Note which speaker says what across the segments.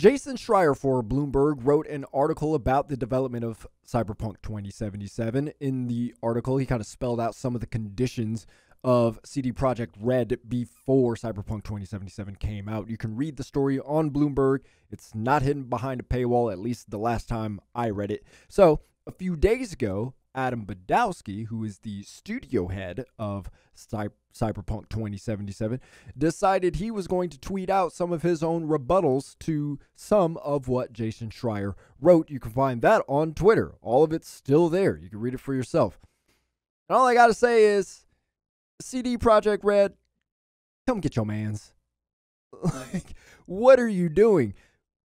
Speaker 1: Jason Schrier for Bloomberg wrote an article about the development of Cyberpunk 2077. In the article, he kind of spelled out some of the conditions of CD Projekt Red before Cyberpunk 2077 came out. You can read the story on Bloomberg. It's not hidden behind a paywall, at least the last time I read it. So, a few days ago, Adam Badowski, who is the studio head of Cyberpunk 2077, decided he was going to tweet out some of his own rebuttals to some of what Jason Schrier wrote. You can find that on Twitter. All of it's still there. You can read it for yourself. And all I got to say is, CD Projekt Red, come get your mans. Like, what are you doing?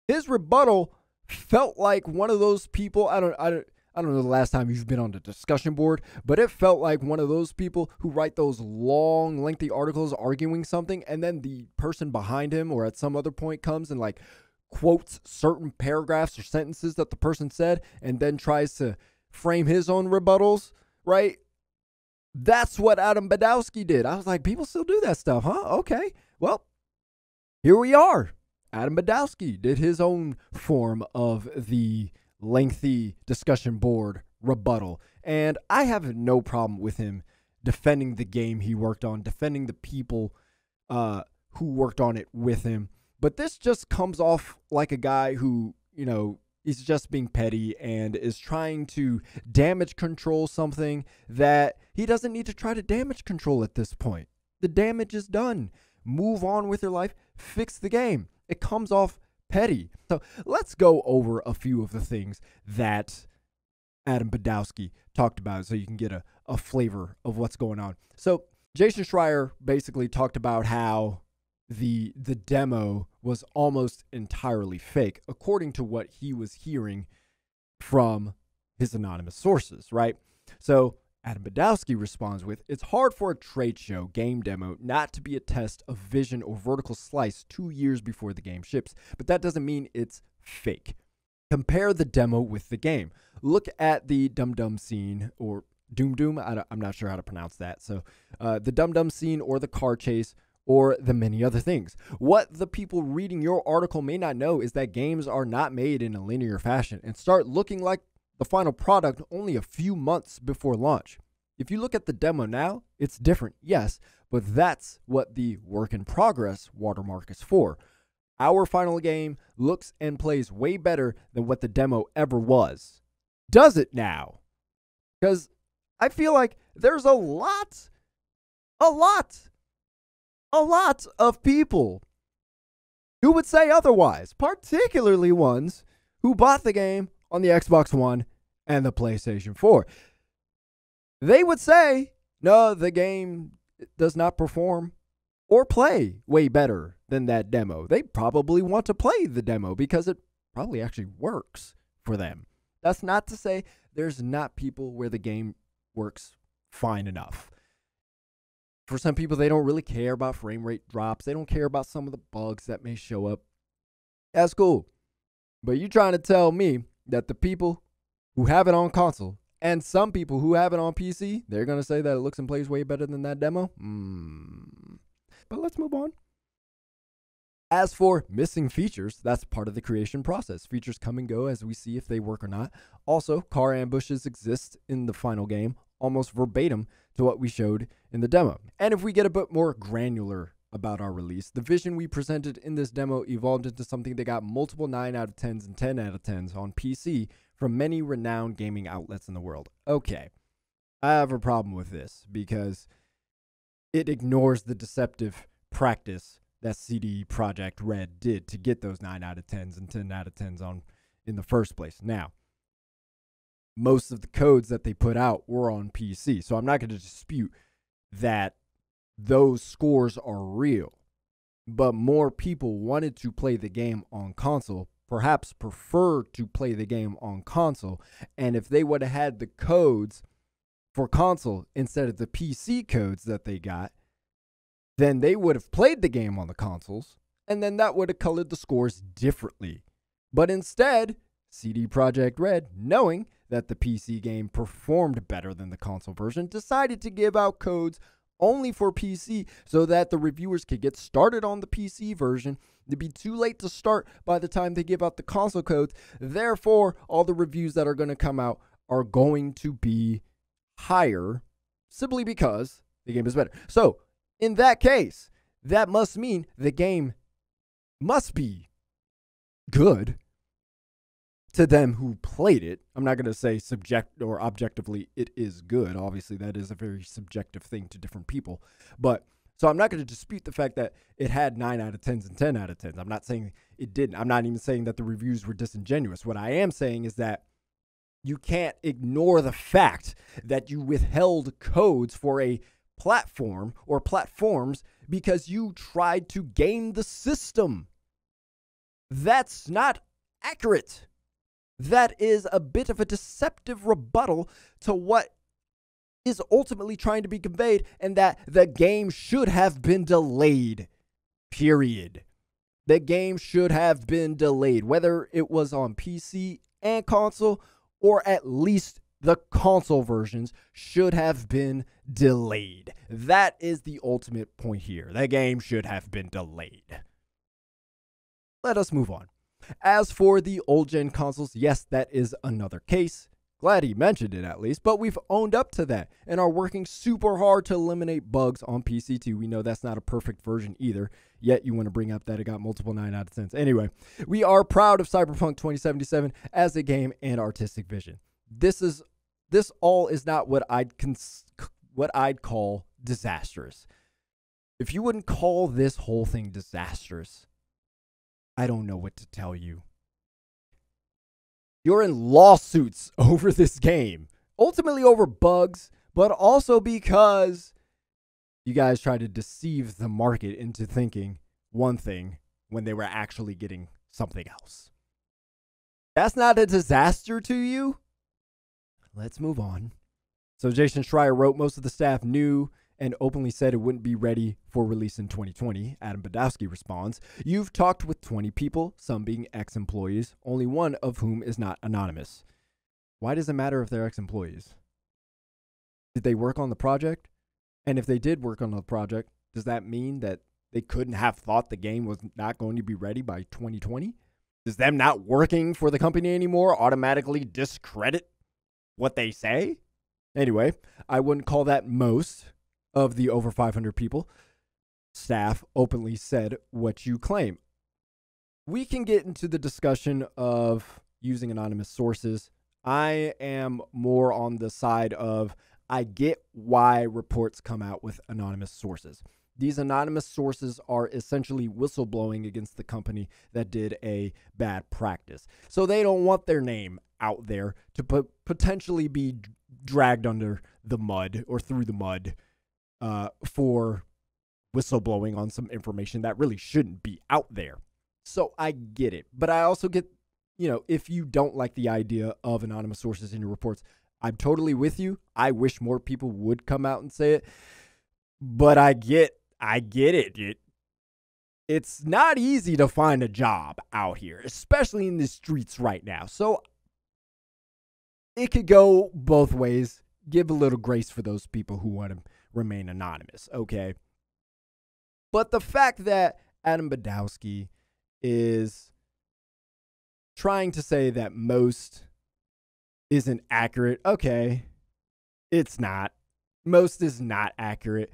Speaker 1: His rebuttal felt like one of those people, I don't know the last time you've been on the discussion board, but it felt like one of those people who write those long, lengthy articles arguing something, and then the person behind him or at some other point comes and like quotes certain paragraphs or sentences that the person said and then tries to frame his own rebuttals, right? That's what Adam Badowski did. I was like, people still do that stuff, huh? Okay. Well, here we are. Adam Badowski did his own form of the lengthy discussion board rebuttal. And I have no problem with him defending the game he worked on, defending the people who worked on it with him. But this just comes off like a guy who, is just being petty and is trying to damage control something that he doesn't need to try to damage control at this point. The damage is done. Move on with your life. Fix the game. It comes off petty. So let's go over a few of the things that Adam Badowski talked about so you can get a flavor of what's going on. So Jason Schrier basically talked about how the demo was almost entirely fake, according to what he was hearing from his anonymous sources, right? So Adam Badowski responds with, "It's hard for a trade show game demo not to be a test of vision or vertical slice 2 years before the game ships, but that doesn't mean it's fake. Compare the demo with the game. Look at the Dum Dum scene, or Doom Doom, I'm not sure how to pronounce that. So the Dum Dum scene or the car chase or the many other things. What the people reading your article may not know is that games are not made in a linear fashion and start looking like the final product only a few months before launch. If you look at the demo now, it's different, yes, but that's what the work in progress watermark is for. Our final game looks and plays way better than what the demo ever was. Does it now? Because I feel like there's a lot of people who would say otherwise, particularly ones who bought the game on the Xbox One and the PlayStation 4. They would say, no, the game does not perform or play way better than that demo. They probably want to play the demo because it probably actually works for them. That's not to say there's not people where the game works fine enough. For some people, they don't really care about frame rate drops. They don't care about some of the bugs that may show up. That's cool. But you're trying to tell me that the people who have it on console and some people who have it on PC, they're going to say that it looks and plays way better than that demo? But let's move on. As for missing features, that's part of the creation process. Features come and go as we see if they work or not. Also, car ambushes exist in the final game, almost verbatim to what we showed in the demo. And if we get a bit more granular about our release, the vision we presented in this demo evolved into something that got multiple 9 out of 10s and 10 out of 10s on PC from many renowned gaming outlets in the world. Okay, I have a problem with this because it ignores the deceptive practice that CD Projekt Red did to get those 9 out of 10s and 10 out of 10s on in the first place. Now, most of the codes that they put out were on PC, so I'm not going to dispute that those scores are real. But more people wanted to play the game on console, perhaps prefer to play the game on console, and if they would have had the codes for console instead of the PC codes that they got, then they would have played the game on the consoles, and then that would have colored the scores differently. But instead, CD Projekt Red, knowing that the PC game performed better than the console version, decided to give out codes only for PC so that the reviewers could get started on the PC version. It'd be too late to start by the time they give out the console codes. Therefore, all the reviews that are going to come out are going to be higher simply because the game is better. So, in that case, that must mean the game must be good to them who played it. I'm not going to say subject or objectively it is good. Obviously, that is a very subjective thing to different people. But so I'm not going to dispute the fact that it had 9 out of 10s and 10 out of 10s. I'm not saying it didn't. I'm not even saying that the reviews were disingenuous. What I am saying is that you can't ignore the fact that you withheld codes for a platform or platforms because you tried to game the system. That's not accurate. That is a bit of a deceptive rebuttal to what is ultimately trying to be conveyed, and that the game should have been delayed. Period. The game should have been delayed, whether it was on PC and console, or at least the console versions should have been delayed. That is the ultimate point here. The game should have been delayed. Let us move on. As for the old-gen consoles, yes, that is another case. Glad he mentioned it at least, but we've owned up to that and are working super hard to eliminate bugs on PC too. We know that's not a perfect version either, yet you want to bring up that it got multiple 9 out of 10s. Anyway, we are proud of Cyberpunk 2077 as a game and artistic vision. This all is not what I'd call disastrous. If you wouldn't call this whole thing disastrous, I don't know what to tell you. You're in lawsuits over this game, ultimately over bugs, but also because you guys tried to deceive the market into thinking one thing when they were actually getting something else. That's not a disaster to you? Let's move on. So Jason Schrier wrote, most of the staff knew and openly said it wouldn't be ready for release in 2020. Adam Badowski responds, you've talked with 20 people, some being ex-employees, only one of whom is not anonymous. Why does it matter if they're ex-employees? Did they work on the project? And if they did work on the project, does that mean that they couldn't have thought the game was not going to be ready by 2020? Does them not working for the company anymore automatically discredit what they say? Anyway, I wouldn't call that most of the over 500 people. Staff openly said what you claim. We can get into the discussion of using anonymous sources. I am more on the side of I get why reports come out with anonymous sources. These anonymous sources are essentially whistleblowing against the company that did a bad practice. So they don't want their name out there to potentially be dragged under the mud or through the mud for whistleblowing on some information that really shouldn't be out there. So I get it. But I also get, if you don't like the idea of anonymous sources in your reports, I'm totally with you. I wish more people would come out and say it. But I get it. It's not easy to find a job out here, especially in the streets right now. So it could go both ways. Give a little grace for those people who want to remain anonymous, okay? But the fact that Adam Badowski is trying to say that most isn't accurate, okay, it's not. Most is not accurate.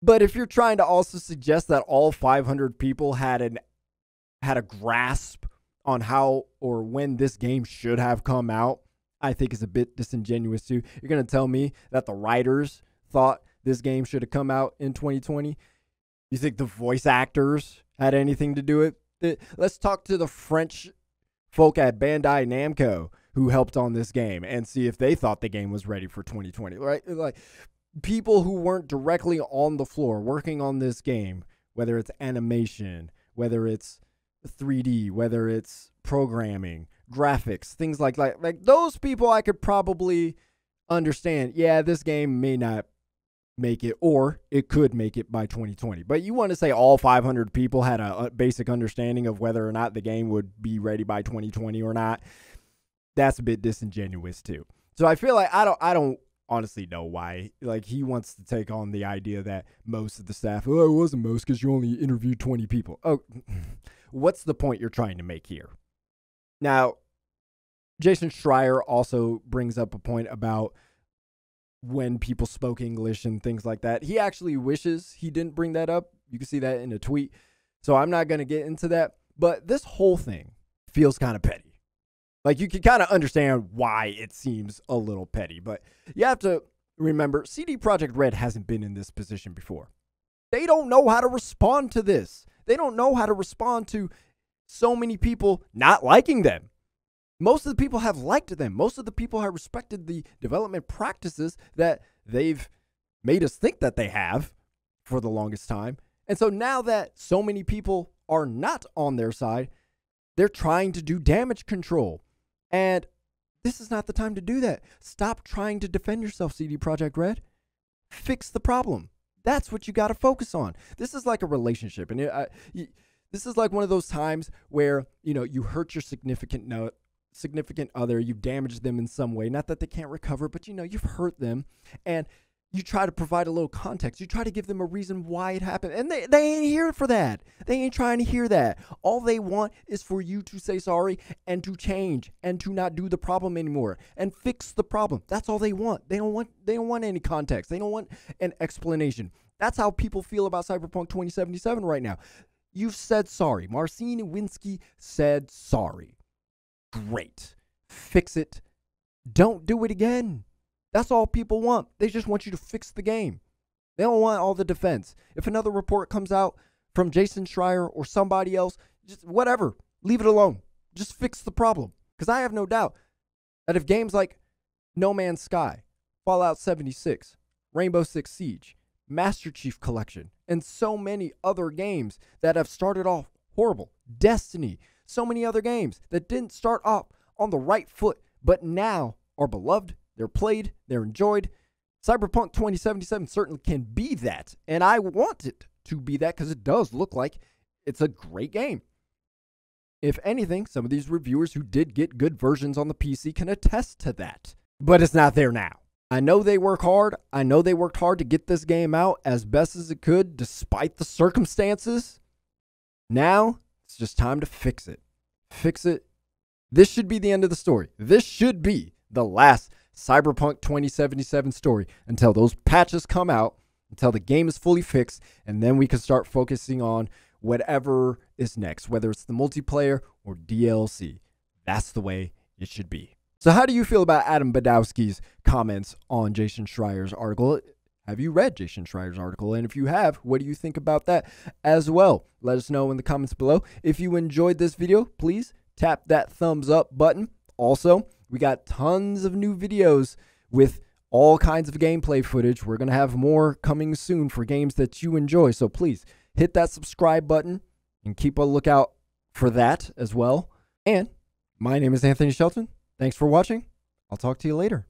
Speaker 1: But if you're trying to also suggest that all 500 people had a grasp on how or when this game should have come out, I think is a bit disingenuous too. You're going to tell me that the writers thought this game should have come out in 2020? You think the voice actors had anything to do with it? Let's talk to the French folk at Bandai Namco who helped on this game and see if they thought the game was ready for 2020, right? Like people who weren't directly on the floor working on this game, whether it's animation, whether it's 3D, whether it's programming, graphics, things like those people I could probably understand. Yeah, this game may not make it, or it could make it by 2020. But you want to say all 500 people had a basic understanding of whether or not the game would be ready by 2020 or not? That's a bit disingenuous too. So I feel like I don't honestly know why. Like, he wants to take on the idea that most of the staff, oh, it wasn't most because you only interviewed 20 people. Oh, what's the point you're trying to make here? Now, Jason Schrier also brings up a point about when people spoke English and things like that. He actually wishes he didn't bring that up. You can see that in a tweet. So I'm not going to get into that. But this whole thing feels kind of petty. Like, you can kind of understand why it seems a little petty. But you have to remember, CD Projekt Red hasn't been in this position before. They don't know how to respond to this. They don't know how to respond to so many people not liking them. Most of the people have liked them. Most of the people have respected the development practices that they've made us think that they have for the longest time. And so now that so many people are not on their side, they're trying to do damage control. And this is not the time to do that. Stop trying to defend yourself, CD Projekt Red. Fix the problem. That's what you got to focus on. This is like a relationship. And this is like one of those times where, you hurt your significant other, you damaged them in some way. Not that they can't recover, but you've hurt them. And you try to provide a little context. You try to give them a reason why it happened. And they ain't here for that. They ain't trying to hear that. All they want is for you to say sorry and to change and to not do the problem anymore and fix the problem. That's all they want. They don't want any context. They don't want an explanation. That's how people feel about Cyberpunk 2077 right now. You've said sorry. Marcin Iwinski said sorry. Great. Fix it. Don't do it again. That's all people want. They just want you to fix the game. They don't want all the defense. If another report comes out from Jason Schrier or somebody else, just whatever, leave it alone. Just fix the problem. Because I have no doubt that if games like No Man's Sky, Fallout 76, Rainbow Six Siege, Master Chief Collection, and so many other games that have started off horrible, Destiny, so many other games that didn't start off on the right foot, but now are beloved, they're played, they're enjoyed. Cyberpunk 2077 certainly can be that, and I want it to be that because it does look like it's a great game. If anything, some of these reviewers who did get good versions on the PC can attest to that, but it's not there now. I know they work hard. I know they worked hard to get this game out as best as it could despite the circumstances. Now, it's just time to fix it. Fix it. This should be the end of the story. This should be the last Cyberpunk 2077 story until those patches come out, until the game is fully fixed, and then we can start focusing on whatever is next, whether it's the multiplayer or DLC. That's the way it should be. So how do you feel about Adam Badowski's comments on Jason Schreier's article? Have you read Jason Schreier's article? And if you have, what do you think about that as well? Let us know in the comments below. If you enjoyed this video, please tap that thumbs up button. Also, we got tons of new videos with all kinds of gameplay footage. We're going to have more coming soon for games that you enjoy. So please hit that subscribe button and keep a lookout for that as well. And my name is Anthony Shelton. Thanks for watching. I'll talk to you later.